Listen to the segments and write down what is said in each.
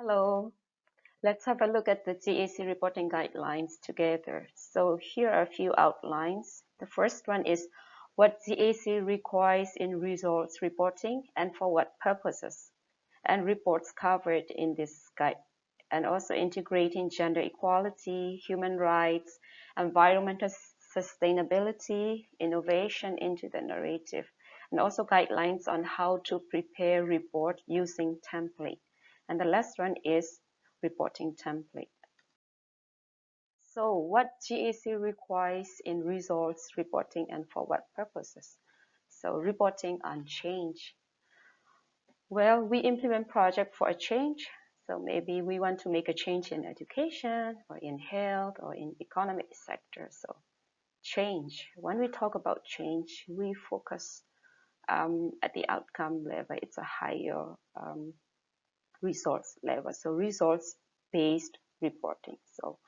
Hello, let's have a look at the GAC reporting guidelines together. So here are a few outlines. The first one is what GAC requires in results reporting and for what purposes, and reports covered in this guide, and also integrating gender equality, human rights, environmental sustainability, innovation into the narrative, and also guidelines on how to prepare report using template. And the last one is reporting template. So what GAC requires in results reporting and for what purposes? So reporting on change. Well, we implement project for a change. So maybe we want to make a change in education or in health or in economic sector. So change. When we talk about change, we focus at the outcome level. It's a higher results level. So results-based reporting. So,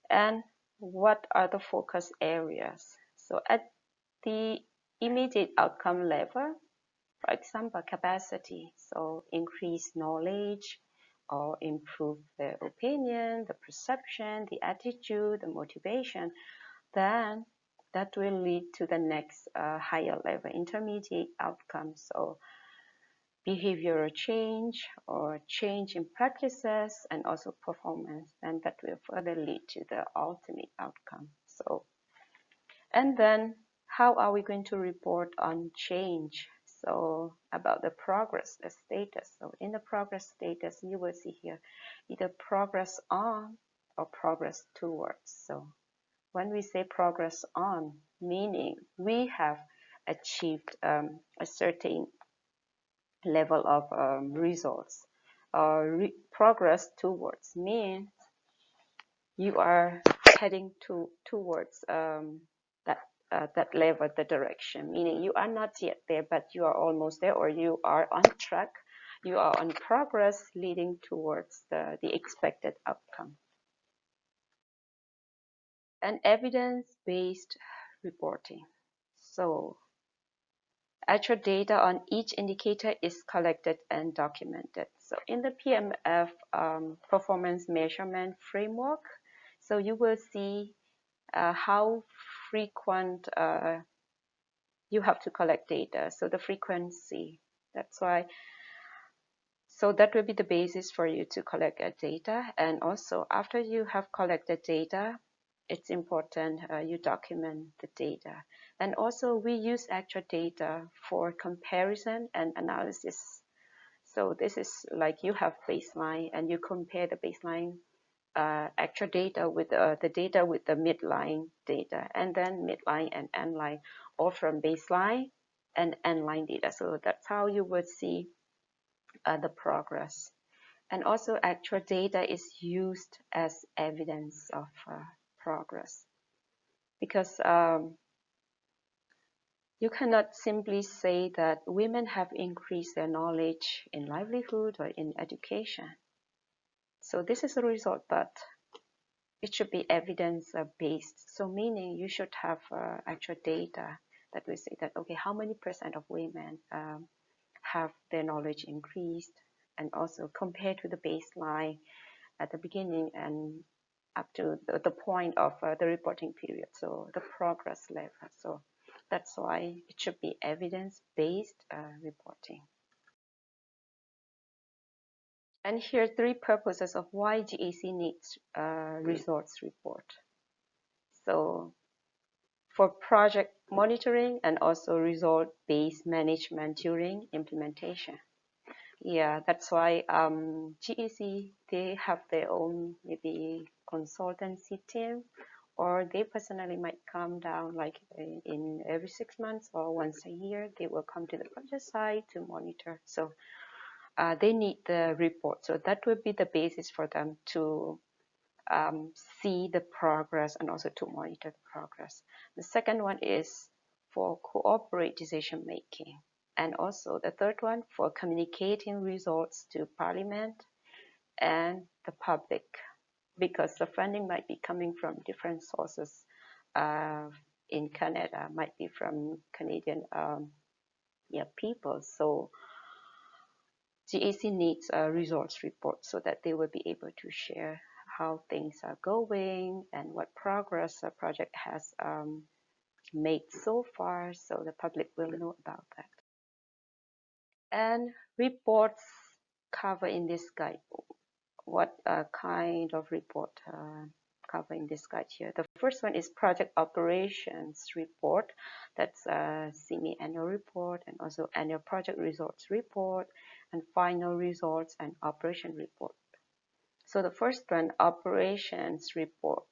and what are the focus areas? So at the immediate outcome level, for example, capacity. So increase knowledge or improve the opinion, the perception, the attitude, the motivation. Then that will lead to the next higher level, intermediate outcome. So behavioral change or change in practices and also performance, and that will further lead to the ultimate outcome. So, and then how are we going to report on change? So about the progress, the status. So in the progress status, you will see here either progress on or progress towards. So when we say progress on, meaning we have achieved a certain level of results. Progress towards means you are heading towards that level, the direction, meaning you are not yet there, but you are almost there, or you are on track, you are on progress leading towards the expected outcome. And evidence-based reporting. So actual data on each indicator is collected and documented. So in the PMF performance measurement framework, so you will see how frequent you have to collect data. So the frequency, that's why. So that will be the basis for you to collect data. And also after you have collected data, it's important you document the data. And also we use actual data for comparison and analysis. So this is like you have baseline and you compare the baseline actual data with the data with the midline data, and then midline and endline, or from baseline and endline data. So that's how you would see the progress. And also actual data is used as evidence of progress, because you cannot simply say that women have increased their knowledge in livelihood or in education. So this is a result, but it should be evidence based. So meaning you should have actual data that will say that, okay, how many percent of women have their knowledge increased, and also compared to the baseline at the beginning and up to the point of the reporting period, so the progress level. So that's why it should be evidence-based reporting. And here are 3 purposes of why GAC needs results report. So for project monitoring and also result-based management during implementation. Yeah, that's why GAC, they have their own maybe consultancy team, or they personally might come down like in every 6 months or once a year. They will come to the project site to monitor. So they need the report. So that will be the basis for them to see the progress and also to monitor the progress. The second one is for cooperate decision making. And also the third one for communicating results to Parliament and the public, because the funding might be coming from different sources in Canada, might be from Canadian people. So GAC needs a results report so that they will be able to share how things are going and what progress a project has made so far, so the public will know about that. And reports cover in this guide. What kind of report cover in this guide here? The first one is project operations report. That's a semi-annual report, and also annual project results report, and final results and operation report. So the first one, operations report.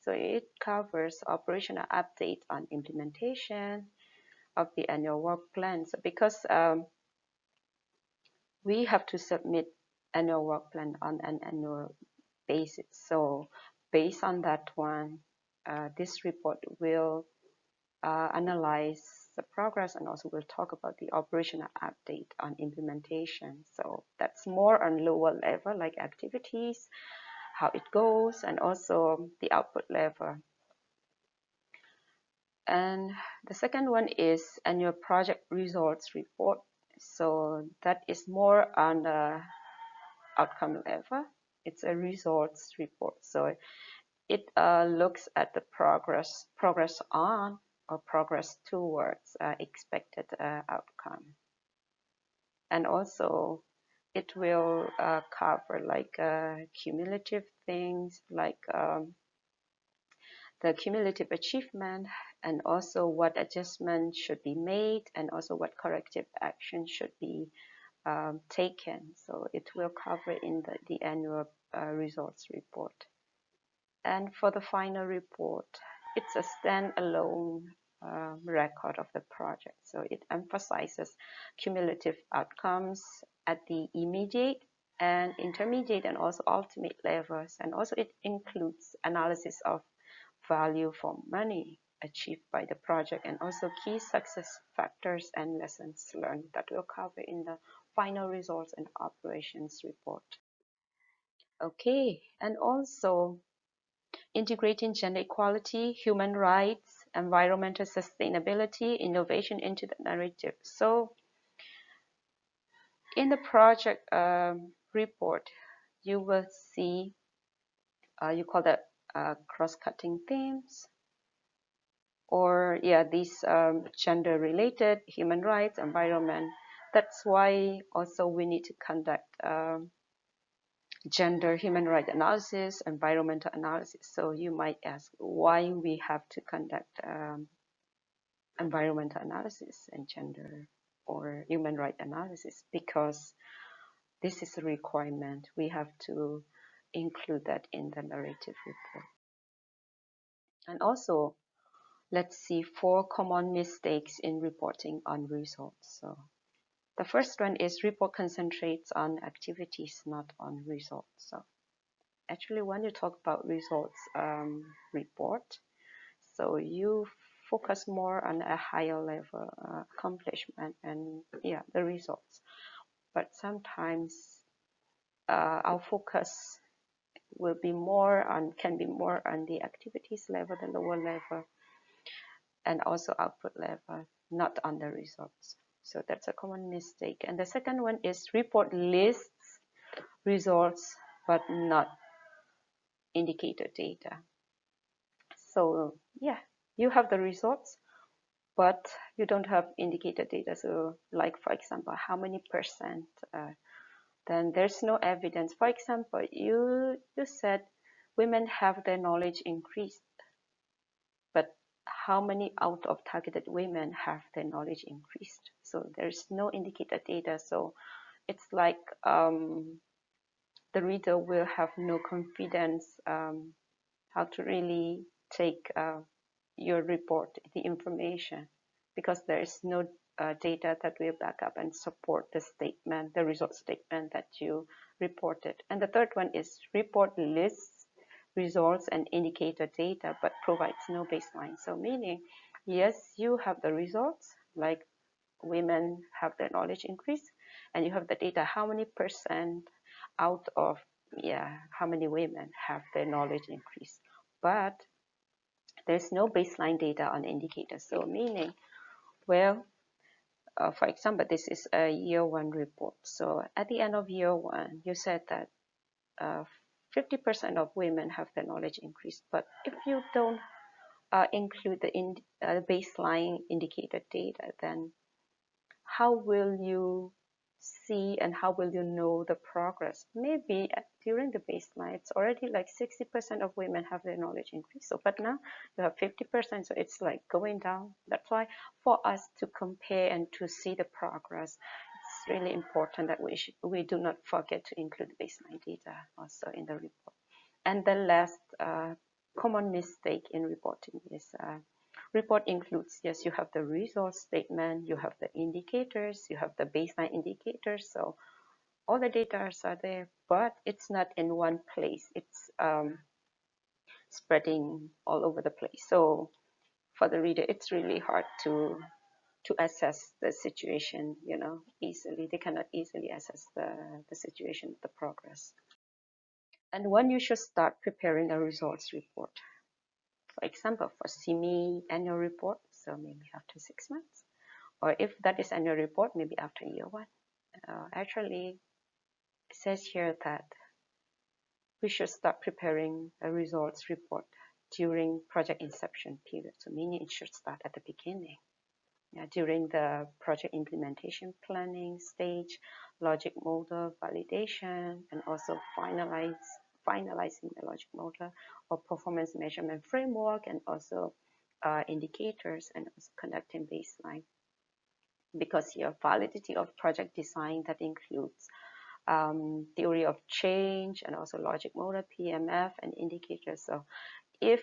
So it covers operational update on implementation of the annual work plan. So because we have to submit annual work plan on an annual basis. So based on that one, this report will analyze the progress and also we'll talk about the operational update on implementation. So that's more on lower level, like activities, how it goes, and also the output level. And the second one is annual project results report. So that is more on the outcome level. It's a results report. So it looks at the progress on or progress towards expected outcome. And also it will cover like cumulative things like the cumulative achievement, and also what adjustments should be made, and also what corrective action should be taken. So it will cover in the annual results report. And for the final report, it's a standalone record of the project. So it emphasizes cumulative outcomes at the immediate and intermediate and also ultimate levels. And also it includes analysis of value for money achieved by the project, and also key success factors and lessons learned that will cover in the final results and operations report. Okay, and also integrating gender equality, human rights, environmental sustainability, innovation into the narrative. So in the project report, you will see, you call that cross-cutting themes, or yeah, these gender related, human rights, environment. That's why also we need to conduct gender, human rights analysis, environmental analysis. So you might ask why we have to conduct environmental analysis and gender or human rights analysis, because this is a requirement. We have to include that in the narrative report. And also, let's see 4 common mistakes in reporting on results. So the first one is report concentrates on activities, not on results. So actually, when you talk about results report, so you focus more on a higher level accomplishment and yeah, the results. But sometimes our focus will be more on, can be more on the activities level, the lower level, and also output level, not on the results. So that's a common mistake. And the second one is report lists results but not indicator data. So yeah, you have the results, but you don't have indicator data. So like, for example, how many percent, then there's no evidence. For example, you said women have their knowledge increased, but how many out of targeted women have their knowledge increased? So there's no indicator data. So it's like the reader will have no confidence how to really take your report, the information, because there is no data that will back up and support the statement, the result statement that you reported. And the third one is report lists results and indicator data but provides no baseline. So meaning, yes, you have the results, like women have their knowledge increase, and you have the data, how many percent out of, yeah, how many women have their knowledge increase, but there's no baseline data on indicators. So meaning, well, for example, this is a year one report. So at the end of year one, you said that 50% of women have their knowledge increased. But if you don't include the baseline indicator data, then how will you see and how will you know the progress? Maybe during the baseline, it's already like 60% of women have their knowledge increased. So, but now you have 50%, so it's like going down. That's why for us to compare and to see the progress, it's really important that we do not forget to include baseline data also in the report. And the last common mistake in reporting is report includes, yes, you have the resource statement, you have the indicators, you have the baseline indicators. So all the data are there, but it's not in one place. It's spreading all over the place. So for the reader, it's really hard to assess the situation, easily. They cannot easily assess the situation, the progress. And when you should start preparing a results report. For example, for semi-annual report, so maybe after 6 months, or if that is annual report, maybe after year one. Actually, it says here that we should start preparing a results report during project inception period. So meaning it should start at the beginning. During the project implementation planning stage, logic model validation, and also finalizing the logic model or performance measurement framework, and also indicators, and also conducting baseline. Because here, validity of project design, that includes theory of change and also logic model, PMF, and indicators. So if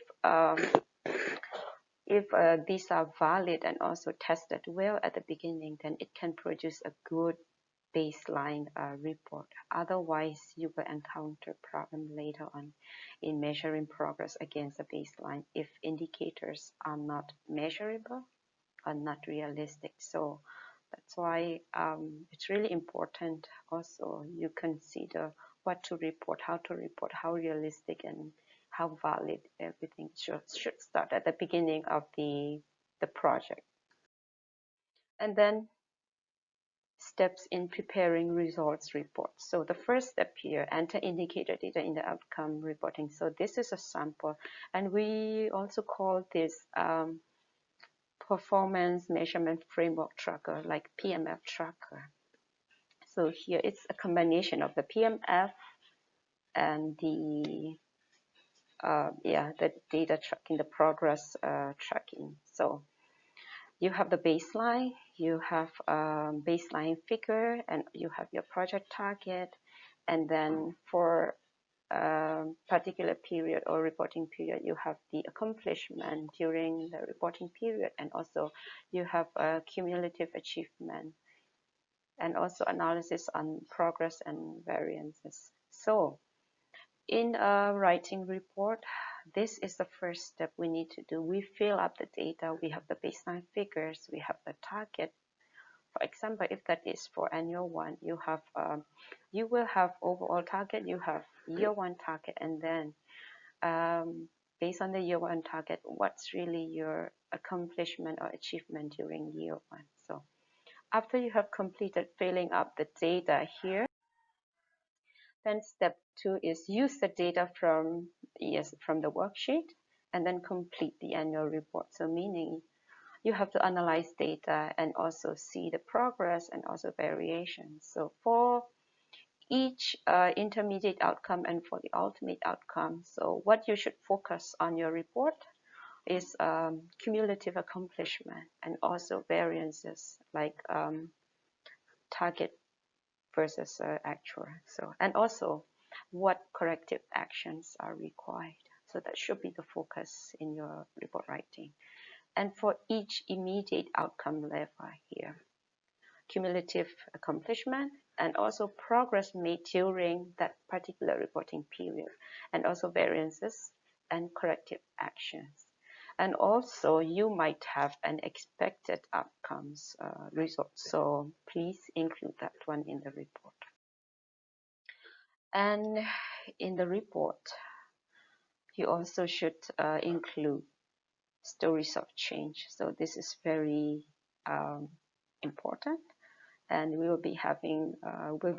these are valid and also tested well at the beginning, then it can produce a good baseline report. Otherwise, you will encounter problem later on in measuring progress against the baseline if indicators are not measurable or not realistic. So that's why it's really important also you consider what to report, how realistic and how valid everything should start at the beginning of the project. And then steps in preparing results reports. So the first step here, enter indicator data in the outcome reporting. So this is a sample, and we also call this performance measurement framework tracker, like PMF tracker. So here it's a combination of the PMF and the data tracking, the progress tracking. So you have the baseline, you have baseline figure, and you have your project target. And then for a particular period or reporting period, you have the accomplishment during the reporting period, and also you have a cumulative achievement, and also analysis on progress and variances. So in a writing report, this is the first step we need to do. We fill up the data, we have the baseline figures, we have the target. For example, if that is for annual one, you will have overall target, you have year one target, and then based on the year one target, what's really your accomplishment or achievement during year one. So after you have completed filling up the data here, then step 2 is use the data from the worksheet and then complete the annual report. So meaning you have to analyze data and also see the progress and also variations. So for each intermediate outcome and for the ultimate outcome, so what you should focus on your report is cumulative accomplishment and also variances like target versus actual. So, and also what corrective actions are required. So that should be the focus in your report writing. And for each immediate outcome level here, cumulative accomplishment and also progress made during that particular reporting period, and also variances and corrective actions. And also you might have an expected outcomes result. So please include that one in the report. And in the report, you also should include stories of change. So this is very important, and we'll be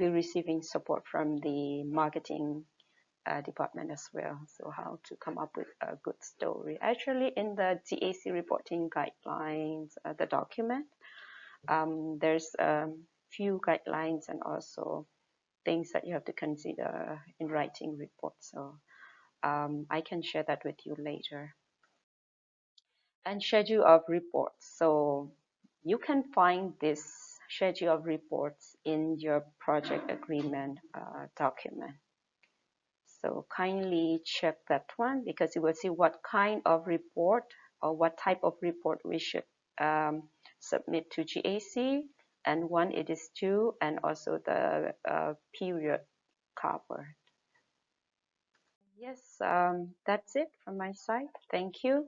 receiving support from the marketing department as well. So how to come up with a good story. Actually, in the GAC reporting guidelines, the document, there's a few guidelines and also things that you have to consider in writing reports. So I can share that with you later. And schedule of reports. So you can find this schedule of reports in your project agreement document. So kindly check that one because you will see what kind of report or what type of report we should submit to GAC and when it is due, and also the period covered. Yes, that's it from my side. Thank you.